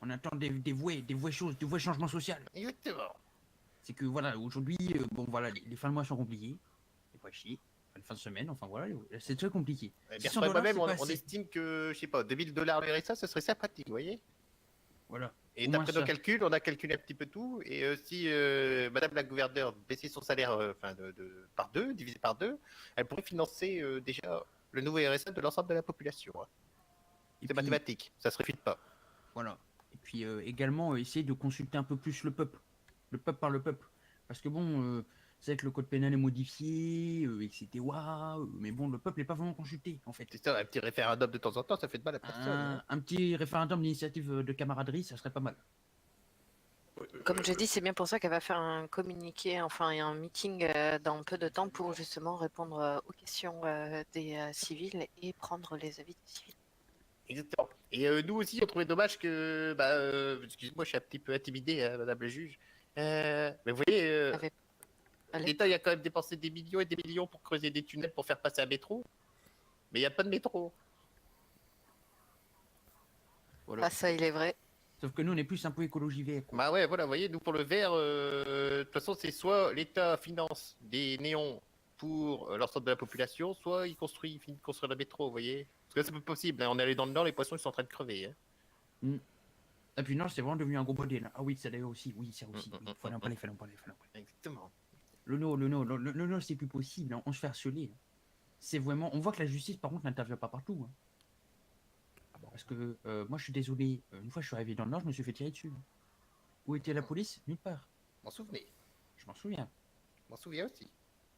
On attend des vraies choses, des vrais changements sociaux. Exactement. C'est que voilà, aujourd'hui, bon voilà, les fins de mois sont compliqués. C'est pas chier. Fin de semaine, enfin voilà, c'est très compliqué. Eh bien, 600 dollars, moi-même, c'est pas on assez. estime que, je sais pas, 2000 $ le RSA, ce serait sympathique, vous voyez. Voilà. Et Au moins d'après nos ça. calculs, on a calculé un petit peu tout. Et si Madame la gouverneure baissait son salaire par deux, divisé par deux, elle pourrait financer déjà le nouveau RSA de l'ensemble de la population, hein. Et C'est puis, mathématique, ça se réfute pas. voilà. Et puis également, essayer de consulter un peu plus le peuple. Le peuple par le peuple. Parce que bon, c'est vrai que le code pénal est modifié, etc. Mais bon, le peuple n'est pas vraiment consulté, en fait. C'est ça, un petit référendum de temps en temps, ça fait de mal à personne, hein. Un petit référendum d'initiative de camaraderie, ça serait pas mal. Comme je dis, c'est bien pour ça qu'elle va faire un communiqué, enfin un meeting dans peu de temps pour justement répondre aux questions des civils et prendre les avis des civils. Exactement. Et nous aussi, on trouvait dommage que, excusez-moi, je suis un petit peu intimidé, hein, Madame le juge. Mais vous voyez, Allez. l'État il a quand même dépensé des millions et des millions pour creuser des tunnels pour faire passer un métro, mais il n'y a pas de métro. Voilà. Ah, ça, il est vrai. Sauf que nous, on est plus un peu écologie vert, quoi. Bah ouais, voilà, vous voyez, nous pour le verre, de toute façon, c'est soit l'État finance des néons pour l'ensemble de la population, soit il finit de construire le métro, vous voyez. Parce que c'est pas possible, hein, on est allé dans le nord, les poissons ils sont en train de crever, hein. Et puis non, c'est vraiment devenu un gros modèle. Ah oui, ça d'ailleurs aussi. Oui, ça aussi. Oui. Fallait en parler. Exactement. Le no, c'est plus possible. Hein. On se fait harceler. C'est vraiment. On voit que la justice, par contre, n'intervient pas partout. Hein. Parce que moi, je suis désolé. Une fois, je suis arrivé dans le Nord, je me suis fait tirer dessus. Où était la police? Nulle part. M'en souvenez. Je m'en souviens. M'en souviens aussi.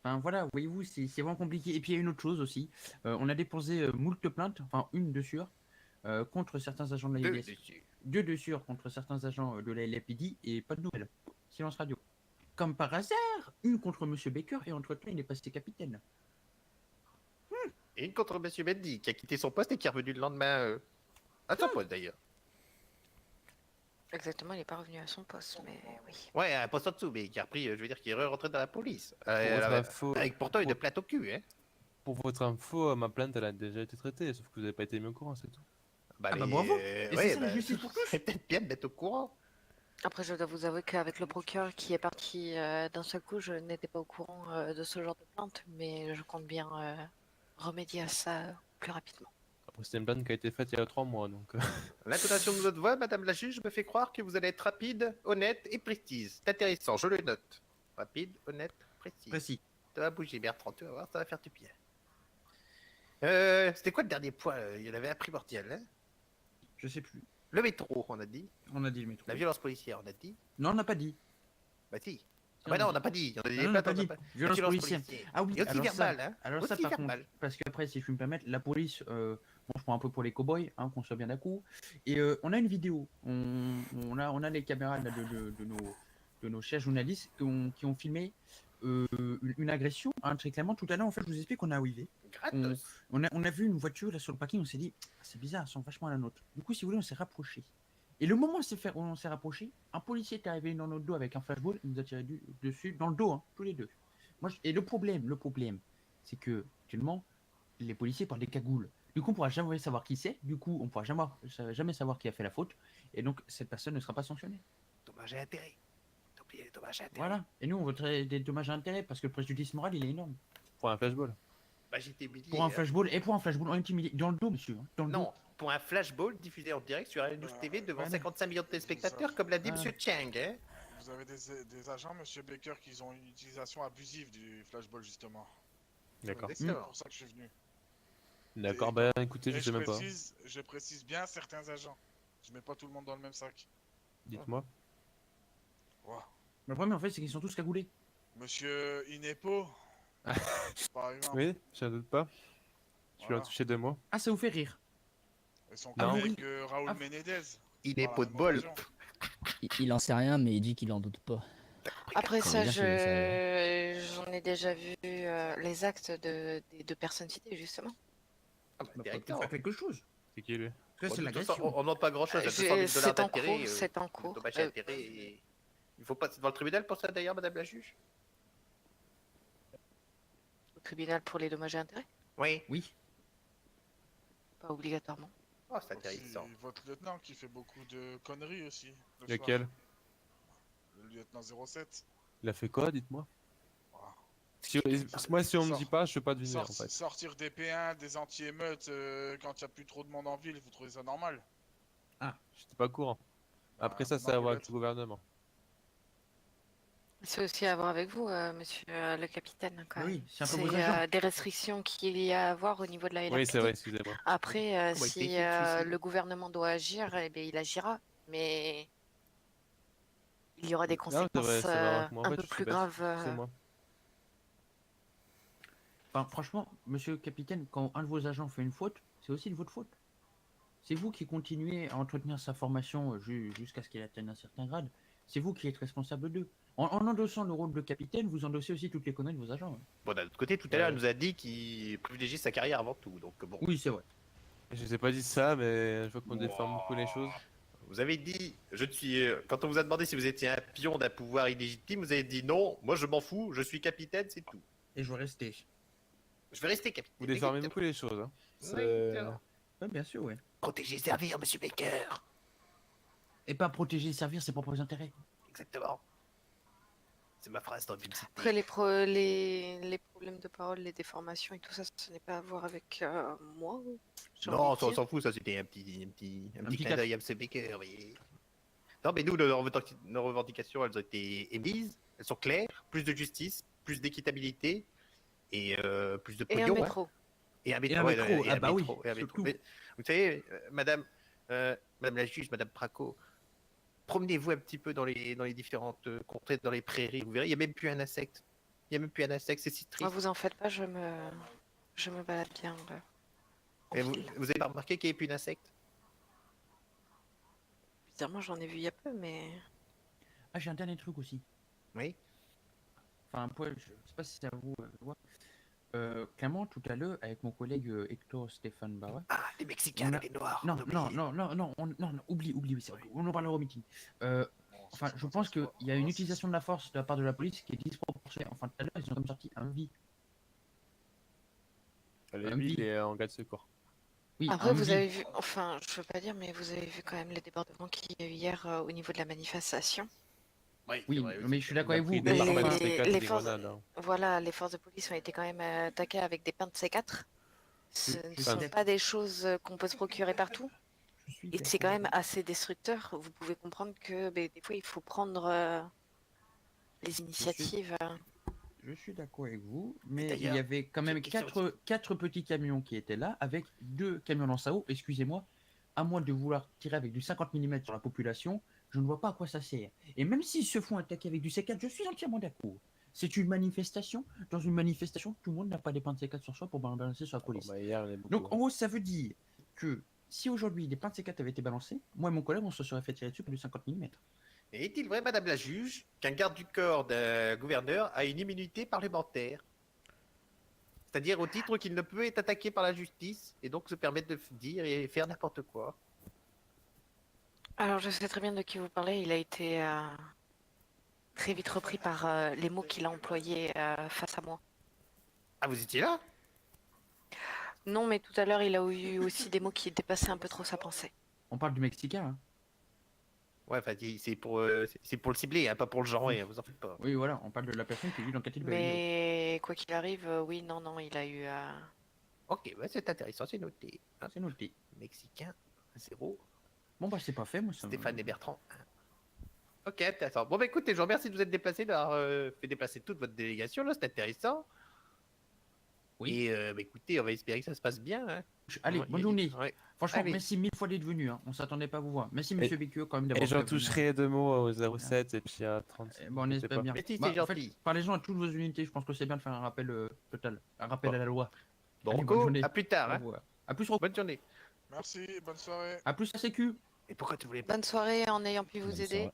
Enfin voilà, voyez-vous, c'est vraiment compliqué. Et puis il y a une autre chose aussi. On a déposé moult plaintes, enfin une de sûre, contre certains agents de la Deux IDS. dessus. Deux de sûre contre certains agents de la LAPD et pas de nouvelles. Silence radio. Comme par hasard, une contre Monsieur Baker et entre-temps il est passé capitaine. Et une contre Monsieur Bendy, qui a quitté son poste et qui est revenu le lendemain à son poste d'ailleurs. Exactement, il n'est pas revenu à son poste, mais oui. Ouais, un poste en dessous, mais qui a repris, je veux dire, qui est rentré dans la police. votre info- avec pourtant une plainte au cul, hein. Pour votre info, ma plainte elle a déjà été traitée, sauf que vous n'avez pas été mis au courant, c'est tout. Bah, Ah bah bravo. Et c'est ça la justice pour tous. C'est peut-être bien de mettre au courant. Après, je dois vous avouer qu'avec le procureur qui est parti d'un seul coup, je n'étais pas au courant de ce genre de plainte, mais je compte bien remédier à ça plus rapidement. Après, c'était une plainte qui a été faite il y a 3 mois, donc. L'intonation de votre voix, Madame la juge, me fait croire que vous allez être rapide, honnête et précise. C'est intéressant, je le note. Rapide, honnête, précise. Précis. Ça va bouger, Bertrand, tu vas voir, ça va faire du bien. C'était quoi le dernier point? Il y en avait un primordial, hein? Je sais plus. Le métro, on a dit. On a dit le métro. La violence policière, on a dit. Non, on n'a pas dit. Bah si. Ah bah non, on n'a pas dit. On a dit Ah non, on n'a pas dit. Violence policière. Ah oui, et aussi alors verbale, ça, hein. alors Aussi ça par verbale. contre, parce qu'après, si je puis me permettre, la police, bon, je prends un peu pour les cow-boys, hein, qu'on soit bien d'accord. Et on a une vidéo. On a les caméras là, de nos chers journalistes qui ont filmé une agression, hein, très clairement. Tout à l'heure, en fait, je vous explique qu'on a arrivé. Gratos. On a vu une voiture là sur le parking, on s'est dit, c'est bizarre, elles sont vachement à la nôtre. Du coup, si vous voulez, on s'est rapproché. Et le moment où on s'est rapproché, un policier est arrivé dans notre dos avec un flashball, il nous a tiré dessus, dans le dos, hein, tous les deux. Et le problème, c'est que, actuellement, les policiers portent des cagoules. Du coup, on pourra jamais savoir qui c'est, du coup, on pourra jamais savoir qui a fait la faute, et donc, cette personne ne sera pas sanctionnée. Dommage et intérêt. T'as oublié les dommages et intérêts. Voilà. Et nous, on voterait des dommages à intérêt, parce que le préjudice moral, il est énorme. Pour un flashball. Bah j'étais humilié. Pour un flashball, et pour un flashball, on est intimidé. Dans le dos, monsieur. Hein, dans le dos. Non, pour un flashball diffusé en direct sur Radio TV devant voilà. 55 millions de téléspectateurs, comme l'a dit Voilà. Monsieur Chang, hein. Vous avez des agents, Monsieur Baker, qui ont une utilisation abusive du flashball, justement. D'accord. C'est pour ça que je suis venu. D'accord, Et- bah écoutez, je Et sais même pas. je précise bien certains agents. Je mets pas tout le monde dans le même sac. Dites-moi. Wow. Le problème, en fait, c'est qu'ils sont tous cagoulés. Monsieur Inepo, par exemple. Oui, je ne doute pas. Je vais Voilà. en toucher 2 mots. Ah, ça vous fait rire. Et son Non. collègue Oui. Raoul Ah. Menendez. Il est Voilà, pot de même bol. occasion. Il en sait rien, mais il dit qu'il en doute pas. Après ça, bien que j'en ai déjà vu les actes des deux personnes citées, justement. Ah bah, Bah, directement. faut faire quelque chose. C'est qui lui? Parce que Bon, c'est de toute façon, l'agression. on demande pas grand chose, à 200 000 $ C'est en d'intérêt. cours, c'est en cours. Dommage et intérêt. Il faut passer devant le tribunal pour ça d'ailleurs, Madame la juge? Au tribunal pour les dommages et intérêts? Oui. Oui. Pas obligatoirement. Oh, c'est Aussi, intéressant. votre lieutenant qui fait beaucoup de conneries aussi. le Lequel? soir. Le lieutenant 07. Il a fait quoi, dites-moi? Voilà. Moi, si on me Sort- dit pas, je peux pas deviner, en fait. Sortir des P1, des anti-émeutes quand il n'y a plus trop de monde en ville, vous trouvez ça normal? J'étais pas au courant. Après ça, maintenant c'est à vous voir avec l'êtes. le gouvernement. C'est aussi à voir avec vous, monsieur le capitaine, quand même. Oui, c'est un peu C'est vos agents. des restrictions qu'il y a à avoir au niveau de la Oui, c'est LAPD. vrai, excusez-moi. Après, Comment il si t'écrit, celui-ci le gouvernement doit agir, eh bien, il agira. Mais il y aura des Non, c'est vrai, conséquences ça va avec moi. En un fait, peu je suis plus bête. graves. C'est moi. Enfin, franchement, monsieur le capitaine, quand un de vos agents fait une faute, c'est aussi de votre faute. C'est vous qui continuez à entretenir sa formation jusqu'à ce qu'il atteigne un certain grade. C'est vous qui êtes responsable d'eux. En endossant le rôle de capitaine, vous endossez aussi toutes les conneries de vos agents. Hein. Bon, d'un autre côté, tout à l'heure, Ouais. elle nous a dit qu'il privilégiait sa carrière avant tout. Donc bon. Oui, c'est vrai. Je vous ai pas dit ça, mais je vois qu'on déforme beaucoup les choses. Vous avez dit, je suis. Quand on vous a demandé si vous étiez un pion d'un pouvoir illégitime, vous avez dit non, moi je m'en fous, je suis capitaine, c'est tout. Et je vais rester. Je vais rester capitaine. Vous déformez exactement. beaucoup les choses. Hein. Oui, C'est- exactement. Oui, bien sûr, oui. Protéger, servir, monsieur Baker. Et pas protéger et servir ses propres intérêts. Exactement. C'est ma phrase dans une cité. Après, les problèmes de parole, les déformations et tout ça, ce n'est pas à voir avec moi. j'ai Non, envie de on dire. s'en fout, ça c'était un petit petit clin cap. d'œil à M. Baker, vous voyez. Non, mais nous, nos revendications, elles ont été émises, elles sont claires, plus de justice, plus d'équitabilité et plus de Et un pognon. hein. métro. Et un métro, Et un ouais, métro, et ah un bah oui, métro, et un métro. surtout. Mais, vous savez, madame la juge, madame Praco, promenez-vous un petit peu dans les différentes contrées, dans les prairies, vous verrez, il n'y a même plus un insecte. Il n'y a même plus un insecte, c'est si Ah, triste. vous en faites pas, je me balade bien. Là, en Et vous ville. avez pas remarqué qu'il n'y ait plus d'insectes? Bizarrement, j'en ai vu il y a peu, mais Ah, j'ai un dernier truc aussi. Oui. Enfin, un poil, je sais pas si c'est à vous de voir. Clairement, tout à l'heure, avec mon collègue Hector Stéphane Barra. Ah, les Mexicains, On a- les Noirs. Non, on a non, oublié. non, non, non, non, oublie, oui, c'est vrai. On en parlera au meeting. Enfin, je pense qu'il y a une utilisation de la force de la part de la police qui est disproportionnée. Enfin, tout à l'heure, ils ont comme sorti un vie. Lui, il est en gars de secours. Oui, après, un vous vie. avez vu, enfin, je veux pas dire, mais vous avez vu quand même les débordements qu'il y a eu hier au niveau de la manifestation. Oui, Oui, c'est vrai aussi. mais je suis Il a d'accord avec pris vous. des Mais balles enfin, de C4 et les des forces- grenades. Hein. Voilà, les forces de police ont été quand même attaquées avec des pains de C4. Ce Je ne suis sont d'accord. pas des choses qu'on peut se procurer partout. je suis Et c'est quand d'accord. même assez destructeur. Vous pouvez comprendre que des fois, il faut prendre les initiatives. Je suis d'accord avec vous, mais il d'ailleurs, y avait quand j'ai même une question quatre petits camions qui étaient là, avec 2 camions dans sao. Excusez-moi, à moins de vouloir tirer avec du 50 mm sur la population, je ne vois pas à quoi ça sert. Et même s'ils se font attaquer avec du C4, je suis entièrement d'accord. C'est une manifestation. Dans une manifestation, tout le monde n'a pas des pains de C4 sur soi pour balancer sur la Bon, police. bah, hier, il y en a beaucoup. Donc en gros, ça veut dire que si aujourd'hui des pains de C4 avaient été balancés, moi et mon collègue, on se serait fait tirer dessus pour du 50 mm. Et est-il vrai, madame la juge, qu'un garde du corps d'un gouverneur a une immunité parlementaire? C'est-à-dire au titre qu'il ne peut être attaqué par la justice et donc se permettre de dire et faire n'importe quoi. Alors, je sais très bien de qui vous parlez. Il a été très vite repris par les mots qu'il a employés face à moi. Ah, vous étiez là? Non, mais tout à l'heure, il a eu aussi des mots qui dépassaient un peu trop sa pensée. On parle du Mexicain, hein. Ouais, enfin, c'est pour le cibler, hein, pas pour le genrer, hein, vous en faites pas. Oui, voilà, on parle de la personne qui vit dans le quartier de Belleville. Mais quoi qu'il arrive, oui, non, il a eu. Ok, ouais, c'est intéressant, c'est noté. Hein, C'est noté. Mexicain, 0. Bon, bah, c'est pas fait, moi, ça me- Stéphane et Bertrand. 1. Ok, intéressant. Bon, bah écoutez, je vous remercie de vous être déplacé, d'avoir fait déplacer toute votre délégation, là, c'est intéressant. Oui. Et bah, écoutez, on va espérer que ça se passe bien. Hein. Allez, Ouais, bonne journée. ouais. Franchement, Allez. merci 1000 fois d'être venu. Hein. On s'attendait pas à vous voir. Merci, monsieur Bécueux, quand même, d'avoir Et j'en prévenu. toucherai 2 mots au 07 et puis à 30. Bon, on espère bien. Merci, Bah, c'est en fait, gentil. parlez-en à toutes vos unités. Je pense que c'est bien de faire un rappel total. Un rappel Bon. à la loi. Bon, Allez, bonne Rocco, journée. à plus tard. Au Hein. revoir. À plus, Rocco. Bonne journée. Merci, bonne soirée. À plus, la sécu. Et pourquoi tu voulais pas Bonne soirée en ayant pu vous Bonne aider. soirée.